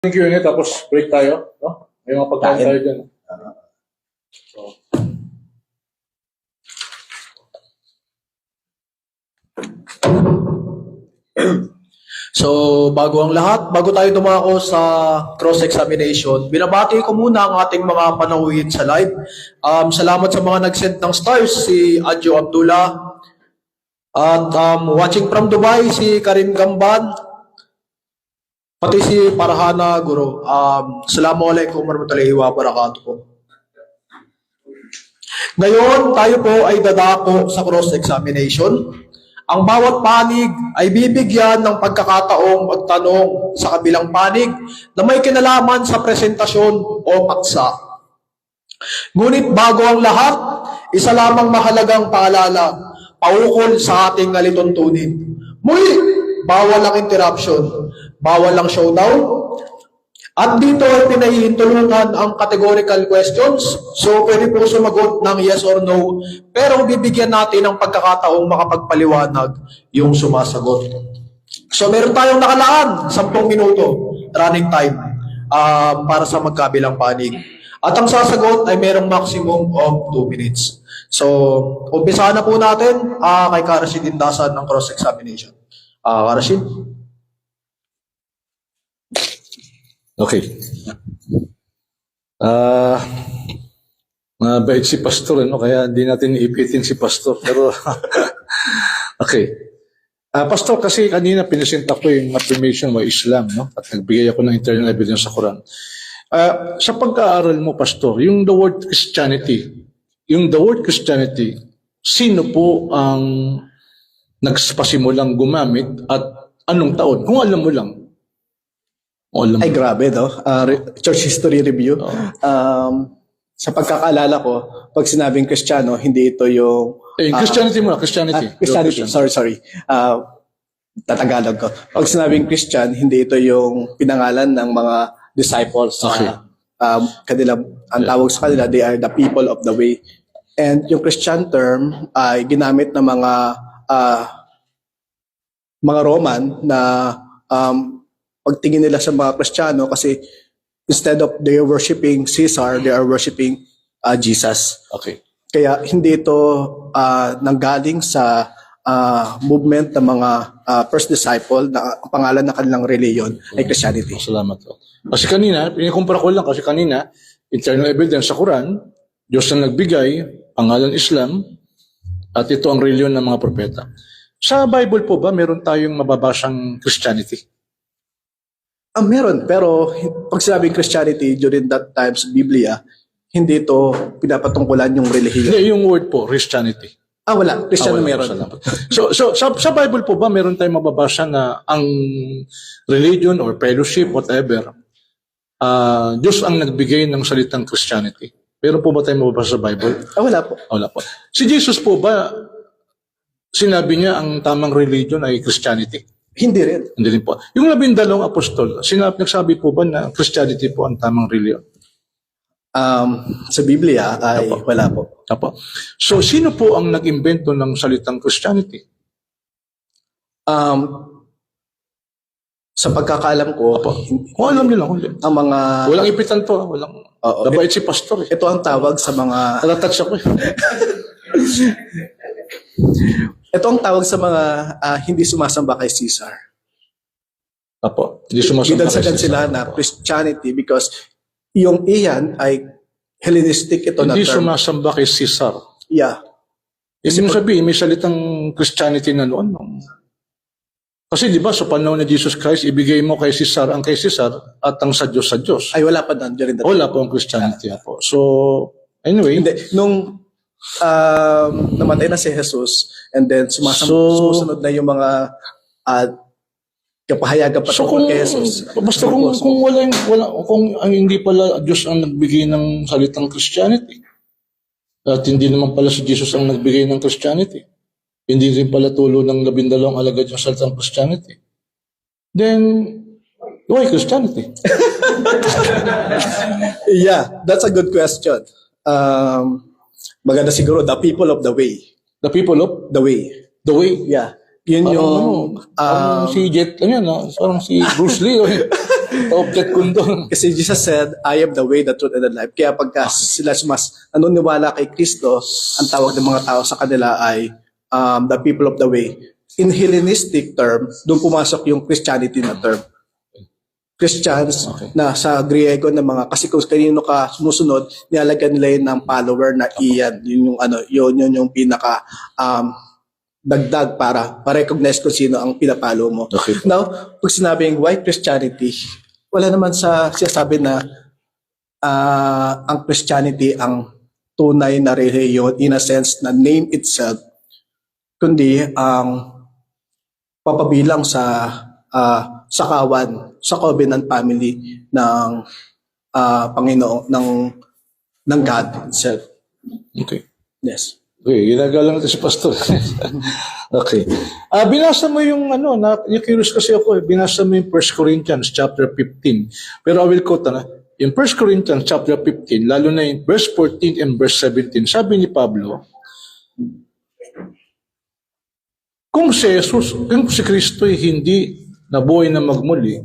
Q&A tapos break tayo, no? May mga pagkain tayo dyan. So, bago ang lahat, bago tayo dumako sa cross-examination, binabati ko muna ang ating mga panauhin sa live. Salamat sa mga nag-send ng stars, si Adjo Abdullah. At watching from Dubai, si Karim Gamban. Pati si Farhana Guru. Assalamualaikum warahmatullahi wabarakatuh po. Ngayon, tayo po ay dadako sa cross-examination. Ang bawat panig ay bibigyan ng pagkakataong magtanong sa kabilang panig na may kinalaman sa presentasyon o paksa. Ngunit bago ang lahat, isa lamang mahalagang paalala, paukol sa ating alituntunin. Muli, bawal ang interruption, bawal ang showdown, at dito ay pinahihintulutan ang categorical questions. So, pwede po sumagot ng yes or no. Pero bibigyan natin ng pagkakataong makapagpaliwanag yung sumasagot. So, meron tayong nakalaan, 10 minuto, running time, para sa magkabilang panig. At ang sasagot ay merong maximum of 2 minutes. So, umpisahan na po natin kay Karashid Indasan ng cross-examination. Karashid? Okay. Mabait si Pastor, ano? Kaya hindi natin ipitin si Pastor. Pero, okay. Pastor, kasi kanina pinisenta ko yung affirmation mo Islam, no? At nagbigay ako ng internal evidence sa Quran. Sa pagka-aaral mo, Pastor, yung the word Christianity, sino po ang nagpasimulang gumamit at anong taon? Kung alam mo lang. Ay, grabe, no? Church history review. Sa pagkakaalala ko, pag sinabing Kristiyano, hindi ito yung... Christianity mo, Christianity. Christianity, sorry. Tatagalog ko. Pag sinabing Christian, hindi ito yung pinangalan ng mga disciples. Okay. Ang tawag sa kanila, they are the people of the way. And yung Christian term ay ginamit ng mga Roman na pagtingin nila sa mga Kristiyano kasi instead of they are worshiping Caesar, they are worshiping Jesus. Okay. Kaya hindi ito nanggaling sa movement ng mga first disciple na ang pangalan ng kanilang reliyon ay Christianity. Salamat po. Kasi kanina, pinikumpara ko lang kasi kanina, internal evidence sa Quran, Diyos ang nagbigay, pangalan Islam, at ito ang reliyon ng mga propeta. Sa Bible po ba, meron tayong mababasang Christianity? Meron, pero pag sinabing Christianity during that time sa Biblia, hindi ito pinapatungkulan yung relihiyon. Hindi, yung word po, Christianity. Wala. Christian Wala. meron. Salamat. So sa Bible po ba, meron tayong mababasa na ang religion or fellowship, whatever, Diyos ang nagbigay ng salitang Christianity? Meron po ba tayong mababasa sa Bible? Wala po. Wala po. Si Jesus po ba, sinabi niya ang tamang religion ay Christianity? Hindi rin. Hindi rin po. Yung 12 apostol, nagsabi po ba na Christianity po ang tamang religion? Sa Biblia ay wala po. Apo. So, sino po ang nag-imbento ng salitang Christianity? Sa pagkakaalam ko, Kung alam nila, kung ang mga... walang ipitan to, walang... Dabait si pastor eh. Ito ang tawag sa mga... Natatouch ako eh. Ito ang tawag sa mga hindi sumasamba kay Caesar. Apo. Hindi sumasamba Ginansagan kay sila Caesar. na Christianity because yung iyan ay Hellenistic ito na Hindi term. sumasamba kay Caesar. Yeah. Ibig mo sabihin, may salitang Christianity na noon. No? Kasi di ba sa panahon ni Jesus Christ, ibigay mo kay Caesar ang kay Caesar at ang sa Diyos sa Diyos. Ay wala pa doon during that Wala po ang Christianity. Apo. So, anyway. Hindi. Nung namatay na si Jesus and then sumusunod na yung mga kapahayagan patungkol kay Jesus. Basta kung kung ang hindi pala Diyos ang nagbigay ng salitang Christianity, at hindi naman pala si Jesus ang nagbigay ng Christianity, hindi rin pala tulo ng 12 alagad yung salitang Christianity, then why Christianity? Yeah, that's a good question. Maganda siguro, the people of the way. The people of The way. the way. Yeah. Yun yung... Parang si Jet, ano yan, parang si Bruce Lee. Object kundo. Kasi Jesus said, I am the way, the truth, and the life. Kaya pagka sila mas nanuniwala kay Kristo, ang tawag ng mga tao sa kanila ay the people of the way. In Hellenistic term, doon pumasok yung Christianity na term. Christians na sa Griego na mga, kasi kung kanino ka sumusunod, nilalagyan nila yun ng follower na iyan. Yun yung pinaka dagdag para ma-recognize kung sino ang pinapalo mo. Okay. Now, pag sinabing white Christianity, wala naman sa sinasabi na ang Christianity ang tunay na relihiyon in a sense na name itself, kundi ang papabilang sa sakawan, sa covenant family ng Panginoon, ng God itself. Okay. Yes. Okay, ginagalang natin si Pastor. Okay. Binasa mo yung yung curious kasi ako binasa mo yung 1 Corinthians chapter 15. Pero I will quote in 1 Corinthians chapter 15, lalo na in verse 14 and verse 17, sabi ni Pablo, kung si Kristo ay hindi nabuhay na magmuli,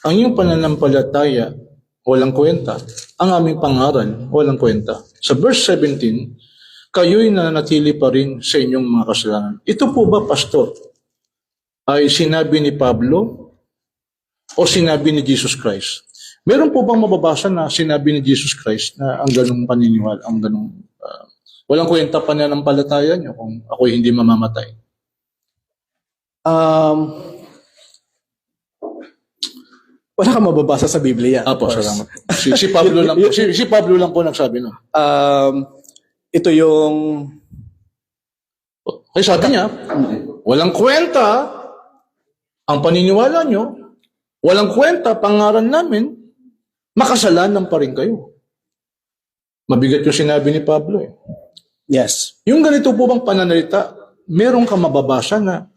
ang iyong pananampalataya, walang kwenta. Ang aming pangaral, walang kwenta. Sa verse 17, kayo'y nananatili pa rin sa inyong mga kasalanan. Ito po ba, Pastor, ay sinabi ni Pablo o sinabi ni Jesus Christ? Meron po bang mababasa na sinabi ni Jesus Christ na ang ganung paniniwala, ang ganung walang kwenta pananampalataya niyo kung ako'y hindi mamamatay? Wala kang mababasa sa Biblia. Apo, salamat. Si Pablo lang po. Si Pablo lang po nagsabi no. Ito yung Ay sabi niya, walang kwenta ang paniniwala nyo, walang kwenta pangaran namin, makasalanan pa rin kayo. Mabigat yung sinabi ni Pablo eh. yes. Yung ganito po bang pananalita, meron ka mababasa na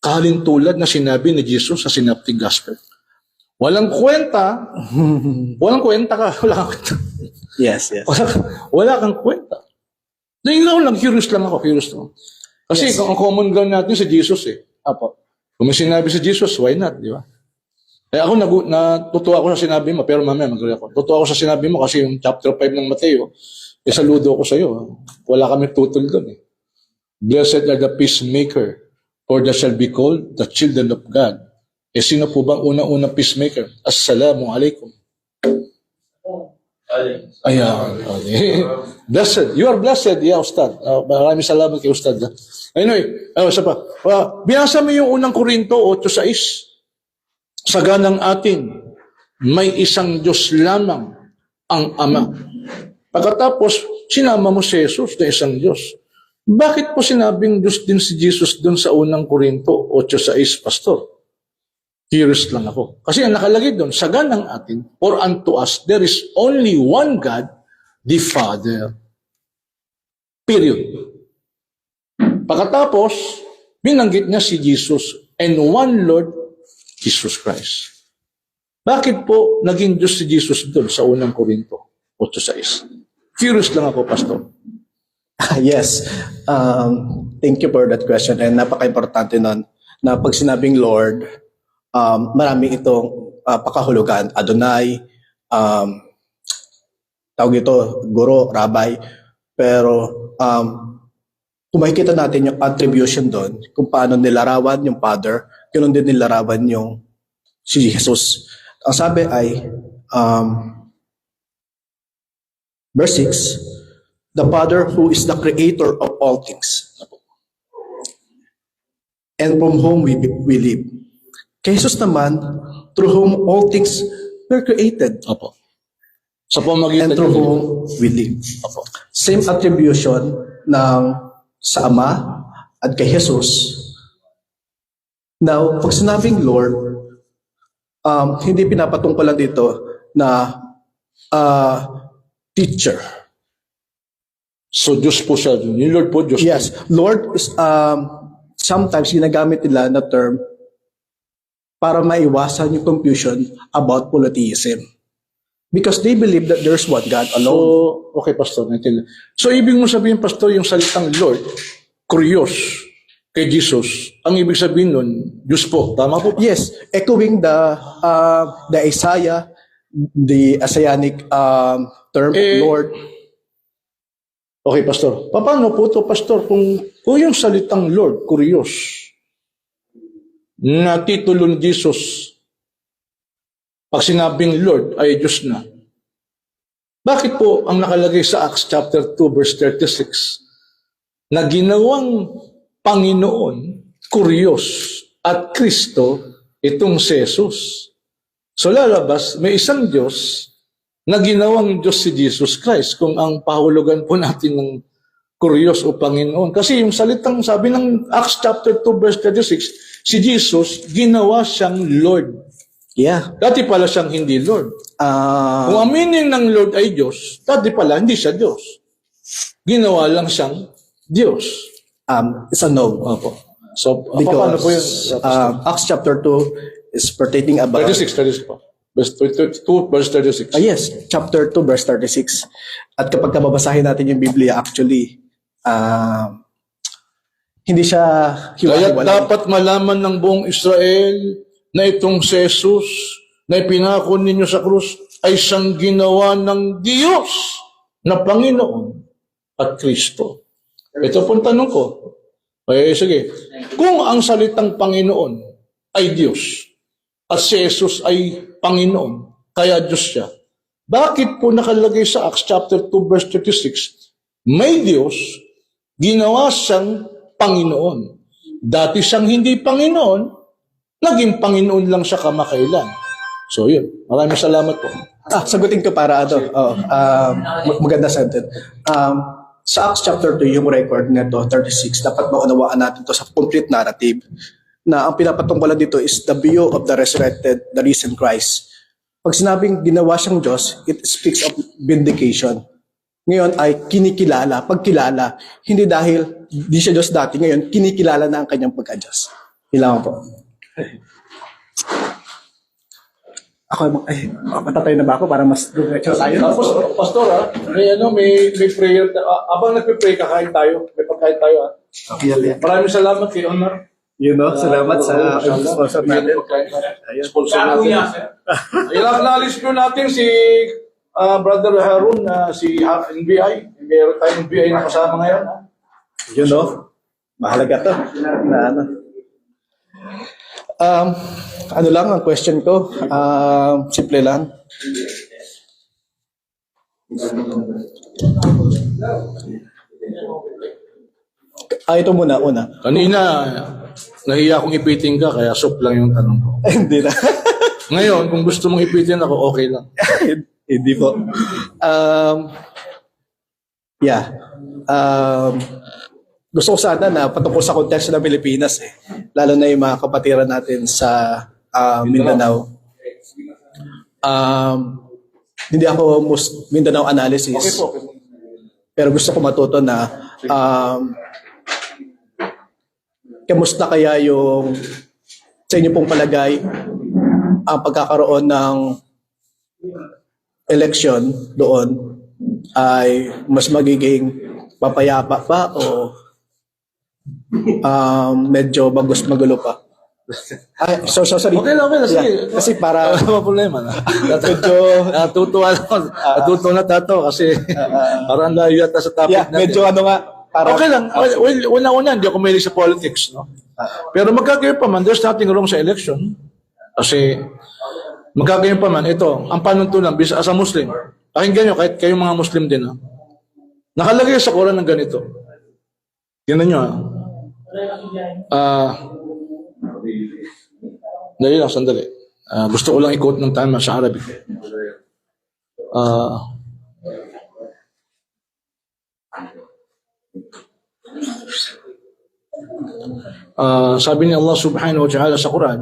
kalintulad na sinabi ni Jesus sa Synoptic Gospel. Walang kwenta, walang kwenta ka, wala kang kwenta. Yes, yes. Wala kang kwenta. Curious lang ako. Kasi Yes. ang common ground natin si Jesus eh. Apo. Kung may sinabi si Jesus, why not, di ba? Eh ako natutuwa ako sa sinabi mo, pero mamaya mag-agree ako. Tutuwa ako sa sinabi mo kasi yung chapter 5 ng Mateo, saludo ko sa iyo. Wala kami tutol doon eh. Blessed are the peacemaker, for they shall be called the children of God. Eh sino po bang unang-unang peacemaker? Assalamu alaikum. Ayan. Okay. Blessed. You are blessed, yeah, Ustad. Maraming salamat kay Ustad. Anyway, isa pa. Binasa mo yung unang Korinto 8:6. Sa ganang atin, may isang Diyos lamang ang Ama. Pagkatapos, sinama mo si Jesus na isang Diyos. Bakit po sinabing Diyos din si Jesus doon sa unang Korinto 8:6, Pastor? Curious lang ako. Kasi ang nakalagay doon, sa ganang atin, for unto us, there is only one God, the Father. Period. Pagkatapos, binanggit niya si Jesus and one Lord, Jesus Christ. Bakit po naging Diyos si Jesus doon sa unang Korinto 8:6? Curious lang ako, Pastor. Yes. Thank you for that question. And napaka-importante nun na pag sinabing Lord, maraming itong pakahulugan. Adonai, tawag ito, guro, rabbi. Pero kung makikita natin yung attribution doon, kung paano nilarawan yung Father, ganoon din nilarawan yung si Jesus. Ang sabi ay, verse 6, the Father who is the creator of all things, and from whom we live. Kay Jesus naman, through whom all things were created, Opo. Sa pamagitan and through whom we live. Opo. Same attribution ng sa Ama at kay Jesus. Now, pag sinabing Lord, hindi pinapatungkulan dito na teacher. So, Diyos po siya. Yung Lord po, Diyos Yes, Lord is sometimes ginagamit nila na term para maiwasan yung confusion about polytheism. Because they believe that there's one God So, alone. okay, Pastor. So, ibig mo sabihin, Pastor, yung salitang Lord, kurios. kay Jesus, ang ibig sabihin nun, Diyos po. Tama po ba? Yes, echoing the Isaiah, the Isaianic term, Eh, Lord. Okay, Pastor. Paano po ito, Pastor, kung yung salitang Lord, kurios, na titulo ni Jesus, pag sinabing Lord ay Diyos na, bakit po ang nakalagay sa Acts chapter 2 verse 36 na ginawang Panginoon, Kurios at Kristo itong si Jesus? So lalabas, may isang Diyos na ginawang Diyos si Jesus Christ kung ang pahulugan po natin ng Kurios o Panginoon. Kasi yung salitang sabi ng Acts chapter 2 verse 36, si Jesus ginawa siyang Lord. Yeah. Dati pala siyang hindi Lord. Kung ang meaning ng Lord ay Diyos, dati pala hindi siya Diyos. Ginawa lang siyang Diyos. It's a no. Opo. So, Because paano po yun? Acts chapter 2 is pertaining about... 36 po. Verse 22, verse 36. Yes, chapter 2, verse 36. At kapag kababasahin natin yung Biblia, actually, hindi siya Kaya hiwa-hiwalay. dapat malaman ng buong Israel na itong si Jesus na ipinako ninyo sa krus ay siyang ginawa ng Diyos na Panginoon at Kristo. Ito pong tanong ko. Sige. Kung ang salitang Panginoon ay Diyos at si Jesus ay Panginoon, kaya Diyos siya, bakit po nakalagay sa Acts chapter 2 verse 36, may Diyos, ginawa siyang Panginoon. Dati siyang hindi Panginoon, naging Panginoon lang siya kamakailan. So yun, maraming salamat po. Sagutin ko para maganda sentence. Sa Acts chapter 2, yung record nito, 36, dapat maunawaan natin to sa complete narrative na ang pinapatungkulan dito is the view of the resurrected, the risen Christ. Pag sinabing ginawa siyang Diyos, it speaks of vindication. Ngayon ay kinikilala, pagkilala, hindi dahil di siya Diyos dati, ngayon kinikilala na ang kanyang pagka-Diyos. Kailangan po. Matatay na ba ako para mas diretso tayo? Tapos, Pastor, may prayer. Abang nagpe-pray, kakain tayo. May pagkain tayo. Maraming salamat kay Honor. Salamat sa sponsor natin. Sponsor natin. Inalis po natin si Brother Harun, si NBI. Meron tayong NBI na kasama ngayon. Mahalaga to. Ano lang ang question ko? Simple lang. Ito muna, una. Kanina, nahiya akong ipitin ka, kaya soup lang yung tanong ko. Hindi na. Ngayon, kung gusto mong ipitin ako, okay lang. Hindi po. Gusto ko sana na patungkol sa konteksto ng Pilipinas lalo na yung mga kapatiran natin sa Mindanao. Hindi ako Mindanao analysis. Okay po. Pero gusto ko matuto na kamusta kaya yung sa inyo pong palagay ang pagkakaroon ng election doon ay mas magiging papayapa pa o medyo magulo pa? Sorry. Okay lang. Sige. Kasi para Wala problema. medyo Natutuwa lang. Natutuwa na tato kasi parang layo yata sa topic natin. medyo para Okay lang. Well, una-una, hindi ako mahilig sa politics. No? Pero magkagayon pa man, there's nothing wrong sa election. Kasi magkagayon pa man, ito, ang panuntunan, as a Muslim, pakinggan nyo, kahit kayong mga Muslim din, nakalagay sa Quran ng ganito. Tingnan nyo, dali lang, sandali. Gusto ko lang i-quote ng tama sa Arabic. Sabi ni Allah subhanahu wa ta'ala sa Quran,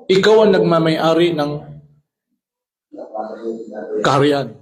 ikaw ang nagmamay-ari ng kaharian.